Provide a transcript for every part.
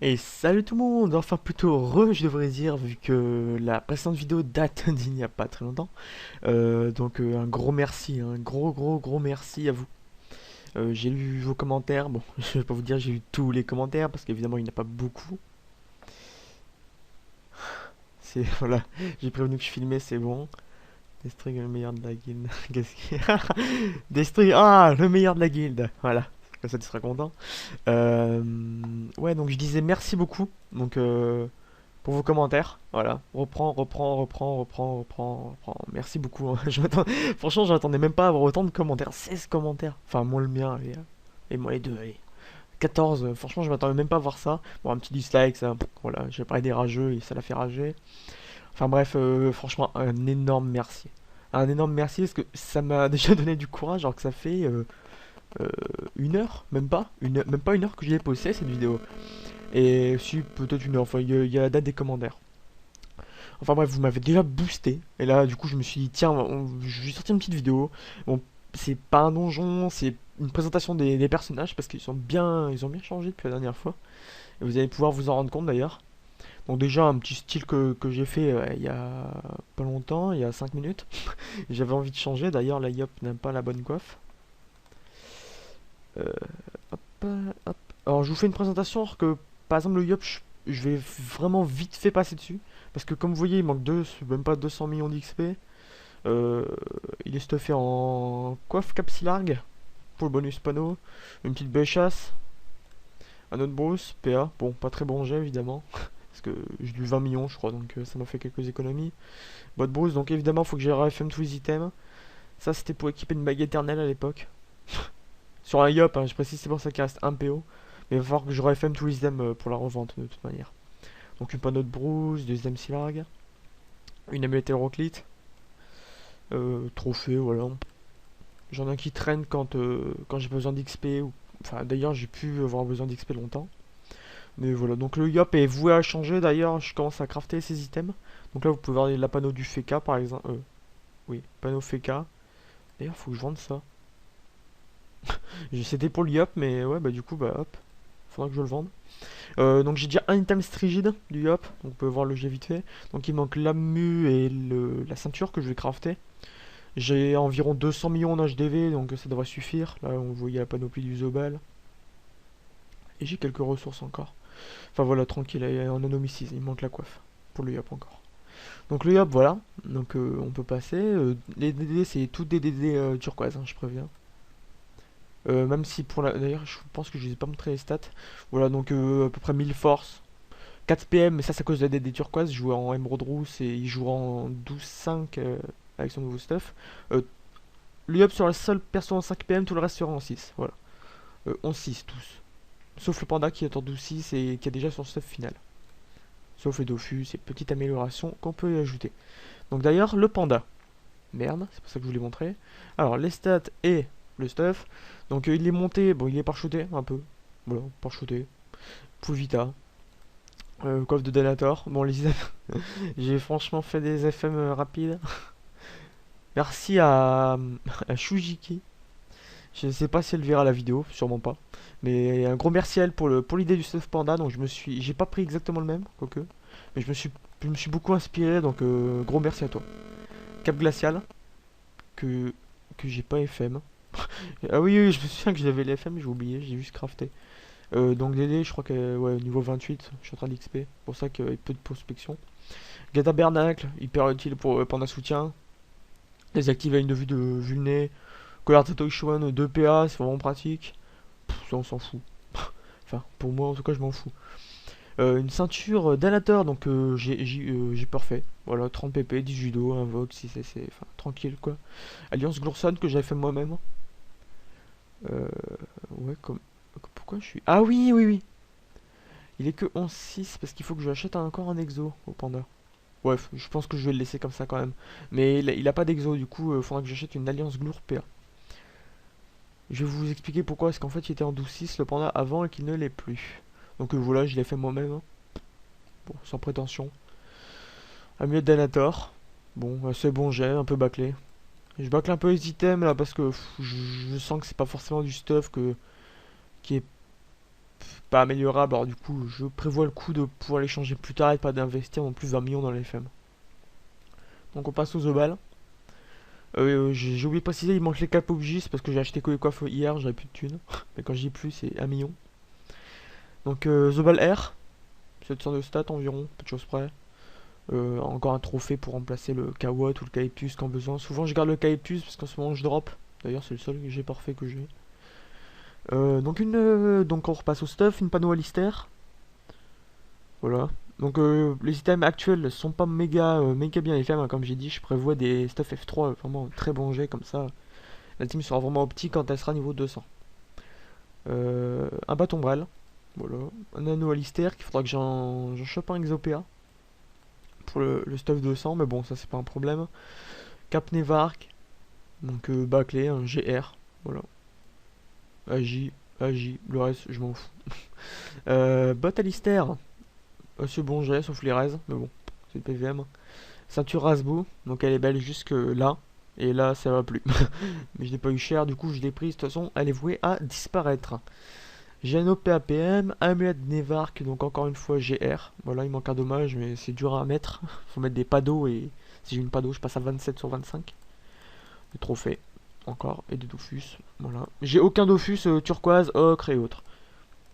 Et salut tout le monde, enfin plutôt heureux je devrais dire, vu que la précédente vidéo date d'il n'y a pas très longtemps. Un gros merci, un gros merci à vous. J'ai lu vos commentaires, bon je vais pas vous dire j'ai lu tous les commentaires, parce qu'évidemment il n'y en a pas beaucoup. C'est, voilà, j'ai prévenu que je filmais, c'est bon. Destrig le meilleur de la guilde. Qu'est-ce qu'il y a? Destrig, ah, le meilleur de la guilde, voilà. Comme ça tu seras content. Euh, ouais, donc je disais merci beaucoup. Pour vos commentaires. Voilà. Reprends. Merci beaucoup, hein. Franchement, je m'attendais même pas à avoir autant de commentaires. 16 commentaires. Enfin, moi le mien, et moi les deux, allez. 14. Franchement, je m'attendais même pas à voir ça. Bon, un petit dislike, ça. Voilà, j'ai parlé des rageux et ça l'a fait rager. Enfin bref, franchement, un énorme merci. Un énorme merci parce que ça m'a déjà donné du courage alors que ça fait euh, une heure, même pas une heure que je l'ai posté cette vidéo. Et si, peut-être une heure, enfin, il y a la date des commentaires. Enfin bref, vous m'avez déjà boosté. Et là, du coup, je me suis dit, tiens, je vais sortir une petite vidéo. Bon, c'est pas un donjon, c'est une présentation des personnages parce ils ont bien changé depuis la dernière fois. Et vous allez pouvoir vous en rendre compte d'ailleurs. Donc déjà, un petit style que j'ai fait il y a pas longtemps, il y a 5 minutes. J'avais envie de changer. D'ailleurs, la Yop n'a pas la bonne coiffe. Euh, hop, hop. Alors, je vous fais une présentation alors que, par exemple, le Yop, je vais vraiment vite fait passer dessus. Parce que comme vous voyez, il manque même pas 200 millions d'XP. Euh, il est stuffé en coiffe capsilargue pour le bonus panneau, une petite béchasse, un autre brousse, PA. Bon, pas très bon jet évidemment, parce que j'ai du 20 millions je crois, donc ça m'a fait quelques économies. Boîte brousse, donc évidemment, faut que j'ai RFM tous les items. Ça, c'était pour équiper une bague éternelle à l'époque. Sur un Yop, hein, je précise, c'est pour ça qu'il reste un PO. Mais il va falloir que je RFM tous les items pour la revente de toute manière. Donc une panneau de brousse, deux items silargues, une amulette hétéroclite, trophée, voilà. J'en ai un qui traîne quand j'ai besoin d'XP. Enfin, d'ailleurs, j'ai pu avoir besoin d'XP longtemps. Mais voilà, donc le Yop est voué à changer. D'ailleurs, je commence à crafter ces items. Donc là, vous pouvez voir la panneau du FK par exemple. Oui, panneau FK. D'ailleurs, faut que je vende ça. C'était pour le Yop, mais ouais, bah du coup, bah hop. Faudra que je le vende. Donc j'ai déjà un item strigide du Yop. Donc vous pouvez voir le jet vite fait. Donc il manque l'ammu et la ceinture que je vais crafter. J'ai environ 200 millions en HDV, donc ça devrait suffire. Là, on voyait la panoplie du Zobal. Et j'ai quelques ressources encore. Enfin voilà, tranquille, en anomicise, il manque la coiffe. Pour le Yop encore. Donc le Yop, voilà. Donc on peut passer. Les DD, c'est tout des DD turquoise, hein, je préviens. Même si pour la... D'ailleurs, je pense que je ne ai pas montré les stats. Voilà, donc à peu près 1000 force. 4 PM, mais ça c'est à cause de la DD turquoise. Je jouais en Emerald Rousse et il jouera en 12-5 avec son nouveau stuff. Euh, Le Yop sera le seul perso en 5 PM, tout le reste sera en 6. Voilà. En 6 tous. Sauf le panda qui est en 12-6 et qui a déjà son stuff final. Sauf le Dofus, c'est petite amélioration qu'on peut y ajouter. Donc d'ailleurs, le panda. Merde, c'est pour ça que je vous l'ai montré. Alors, les stats et le stuff. Donc il est monté, bon il est parshooté un peu. Voilà, parshooté. Full Vita. Coffre de Danator. Bon les j'ai franchement fait des FM rapides. Merci à Shujiki. Je ne sais pas si elle verra la vidéo, sûrement pas. Mais un gros merci à elle pour l'idée du stuff panda. Donc j'ai pas pris exactement le même, quoique. Mais je me suis beaucoup inspiré, donc gros merci à toi. Cap glacial, que, que j'ai pas FM. Ah oui, je me souviens que j'avais les FM, j'ai oublié, j'ai juste crafté. Donc DD, je crois que ouais, niveau 28, je suis en train d'XP. Pour ça qu'il y a peu de prospection. Gata Bernacle, hyper utile pour panda soutien. Désactive à une vue de vulné. Collar Tatoishuan 2 PA, c'est vraiment pratique. Ça, on s'en fout. Enfin, pour moi, en tout cas, je m'en fous. Une ceinture d'Alator, donc j'ai parfait. Voilà, 30 pp, 10 judo, invoque, 6 CC, enfin, tranquille quoi. Alliance Glourson que j'avais fait moi-même. Euh, ouais, pourquoi je suis. Ah oui. Il est que 11-6 parce qu'il faut que je achète encore un exo au panda. Bref, je pense que je vais le laisser comme ça quand même. Mais il a pas d'exo, du coup, il faudra que j'achète une Alliance Glour PA. Je vais vous expliquer pourquoi est-ce qu'en fait il était en 12-6 le panda avant et qu'il ne l'est plus. Donc voilà, je l'ai fait moi-même, hein. Bon, sans prétention. Amulette d'Anator. Bon, assez bon jet, un peu bâclé. Je bâcle un peu les items là parce que je sens que c'est pas forcément du stuff qui est pas améliorable, alors du coup je prévois le coup de pouvoir les changer plus tard et pas d'investir non plus 20 millions dans les FM. Donc on passe aux Zobal. J'ai oublié de préciser, il manque les capes objets parce que j'ai acheté que les coiffes hier, j'avais plus de thunes. Mais quand j'y ai plus, c'est 1 million. Donc Zobal R, 700 de stats environ, peu de choses près. Encore un trophée pour remplacer le Kawot ou le Calyptus quand besoin. Souvent je garde le Calyptus parce qu'en ce moment je drop. D'ailleurs c'est le seul que j'ai parfait que j'ai. Donc on repasse au stuff, une panneau Alistair. Voilà. Donc les items actuels sont pas méga bien les femmes, hein, comme j'ai dit, je prévois des stuff F3 vraiment très bon jet comme ça. La team sera vraiment optique quand elle sera niveau 200. Un bâton brel, voilà. Un anneau Alistair qu'il faudra que j'en chope un Exopéa pour le stuff 200, mais bon ça c'est pas un problème. Cap Nevark, donc Baclé, un GR, voilà. AJ, le reste je m'en fous. Bot Alistair. C'est bon jet, sauf les raises, mais bon, c'est le PVM. Ceinture Rasbo, donc elle est belle jusque là, et là ça va plus. Mais je l'ai pas eu cher, du coup je l'ai prise, de toute façon elle est vouée à disparaître. Geno PAPM, Amulette Nevark, donc encore une fois GR. Voilà, il manque un dommage, mais c'est dur à mettre. Faut mettre des pados, et si j'ai une pado, je passe à 27 sur 25. Des trophées, encore, et des Dofus, voilà. J'ai aucun Dofus turquoise, ocre et autres.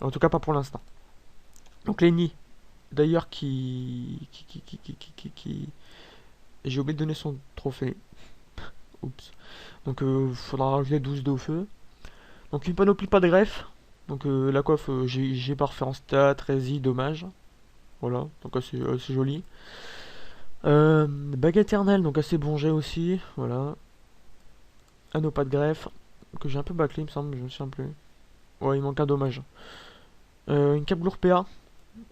En tout cas pas pour l'instant. Donc les nids. D'ailleurs qui. J'ai oublié de donner son trophée. Oups. Donc faudra rajouter 12 de au feu. Donc une panoplie pas de greffe. Donc la coiffe j'ai parfait en stat, rési, dommage. Voilà, donc assez joli. Bague éternelle, donc assez bon jet aussi. Voilà. Anneau pas de greffe. Que j'ai un peu bâclé, il me semble, je me souviens plus. Ouais, il manque un dommage. Une cape lourd PA.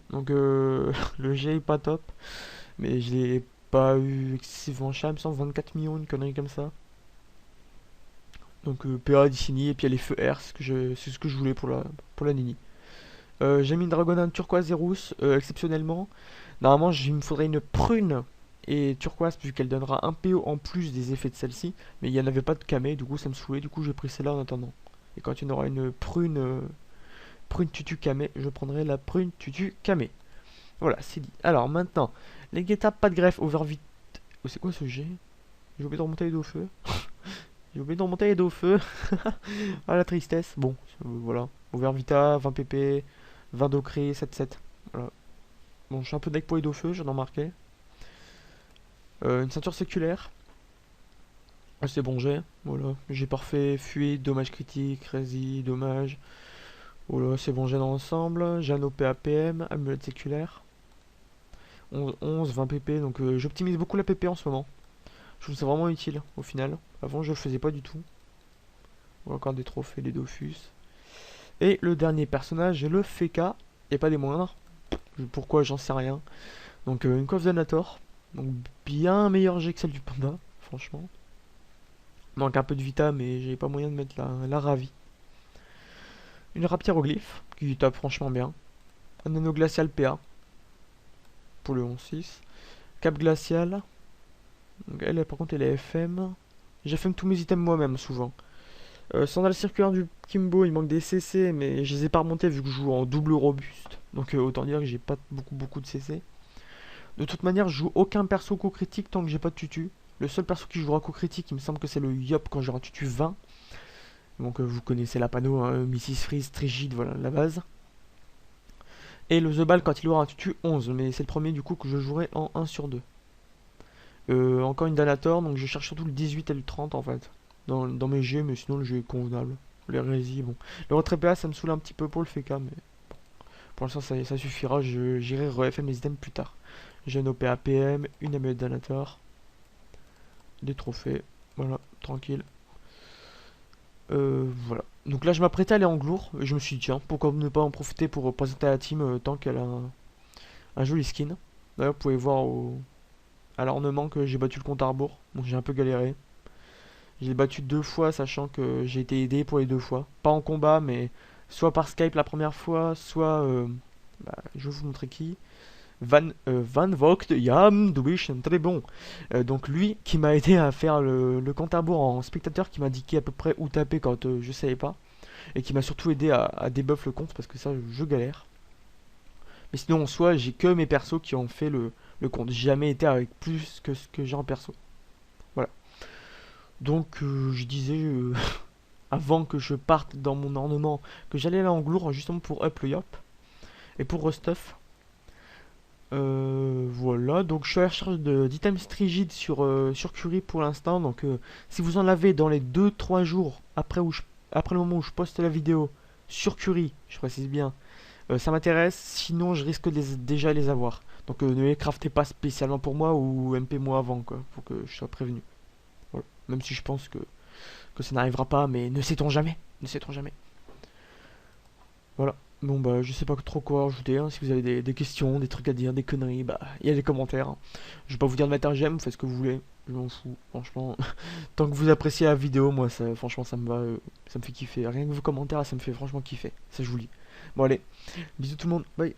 Donc le G est pas top. Mais je l'ai pas eu excessivement cher, il me semble 24 millions, une connerie comme ça. Donc PA Dicini et puis il y a les feux R, c'est ce que je voulais pour la Nini. J'ai mis une Dragonane turquoise et rousse, exceptionnellement. Normalement il me faudrait une prune et turquoise vu qu'elle donnera un PO en plus des effets de celle-ci. Mais il n'y en avait pas de camé, du coup ça me saoulait, du coup j'ai pris celle-là en attendant. Et quand il y en aura une prune tutu camé, je prendrai la prune tutu camé. Voilà, c'est dit. Alors maintenant, les guet-apes, pas de greffe, overvit. Oh, c'est quoi ce G? J'ai oublié de remonter les dos au feu. J'ai oublié de remonter les dos au feu. Ah la tristesse. Bon, voilà. Overvita, 20 pp, 20 docré, 7-7. Voilà. Bon, je suis un peu deck pour les dos au feu, j'en ai remarqué. Une ceinture séculaire. Ah, c'est bon jet. Voilà. J'ai parfait, fuite, dommage critique, rési, dommage. Voilà, c'est bon jet dans l'ensemble. J'ai un OP APM, amulette séculaire. 11, 20 pp, donc j'optimise beaucoup la pp en ce moment. Je trouve ça vraiment utile au final. Avant je le faisais pas du tout. Encore des trophées, des Dofus. Et le dernier personnage, j'ai le Feka, et pas des moindres. Pourquoi j'en sais rien. Donc une coiffe Donator. Donc bien meilleur jet que celle du panda, franchement. Manque un peu de vita, mais j'ai pas moyen de mettre la ravie. Une rap hiéroglyphe, qui tape franchement bien. Un anneau glacial PA. Pour le 11-6. Cap glacial. Donc elle, par contre, elle est FM. J'ai fait tous mes items moi-même, souvent. Sandale circulaire du Kimbo, il manque des CC, mais je les ai pas remontés vu que je joue en double robuste. Donc autant dire que j'ai pas beaucoup de CC. De toute manière, je joue aucun perso coup critique tant que j'ai pas de tutu. Le seul perso qui jouera coup critique, il me semble que c'est le Yop quand j'aurai un tutu 20. Donc vous connaissez la panneau, hein, Mrs. Freeze, Trigide, voilà la base. Et le The Ball quand il aura un tutu 11, mais c'est le premier du coup que je jouerai en 1 sur 2. Encore une Dalator, donc je cherche surtout le 18 et le 30 en fait. Dans mes jeux, mais sinon le jeu est convenable. Les résis, bon. Le retrait PA ça me saoule un petit peu pour le FK, mais bon. Pour l'instant ça suffira, j'irai refm les items plus tard. J'ai un OPA PM, une amulette Dalator, des trophées, voilà, tranquille. Voilà. Donc là je m'apprêtais à aller en glour, et je me suis dit tiens, pourquoi ne pas en profiter pour présenter à la team tant qu'elle a un joli skin. D'ailleurs vous pouvez voir à l'ornement que j'ai battu le compte à rebours, donc j'ai un peu galéré. J'ai battu 2 fois, sachant que j'ai été aidé pour les 2 fois. Pas en combat, mais soit par Skype la première fois, soit... je vais vous montrer qui. Van Vogt Yam Dubish, très bon. Donc lui qui m'a aidé à faire le compte à rebours en spectateur, qui m'a indiqué à peu près où taper quand je savais pas. et qui m'a surtout aidé à debuff le compte parce que ça je galère. Mais sinon en soi j'ai que mes persos qui ont fait le compte. J'ai jamais été avec plus que ce que j'ai en perso. Voilà. Donc je disais avant que je parte dans mon ornement que j'allais aller en Glour justement pour up le yop et pour restuff. Voilà, donc je suis à la recherche d'items rigides sur Curie pour l'instant. Donc si vous en avez dans les 2-3 jours après le moment où je poste la vidéo sur Curie, je précise bien, ça m'intéresse. Sinon, je risque de déjà les avoir. Donc ne les craftez pas spécialement pour moi ou MP moi avant, quoi, pour que je sois prévenu. Voilà. Même si je pense que ça n'arrivera pas, mais ne sait-on jamais. Ne sait-on jamais. Voilà. Bon bah je sais pas trop quoi ajouter, hein. Si vous avez des questions, des trucs à dire, des conneries, bah il y a les commentaires, hein. Je vais pas vous dire de mettre un j'aime, faites ce que vous voulez, je m'en fous, franchement. Tant que vous appréciez la vidéo, moi ça, franchement ça me va, ça me fait kiffer. Rien que vos commentaires, ça me fait franchement kiffer. Ça je vous lis. Bon allez, bisous tout le monde, bye.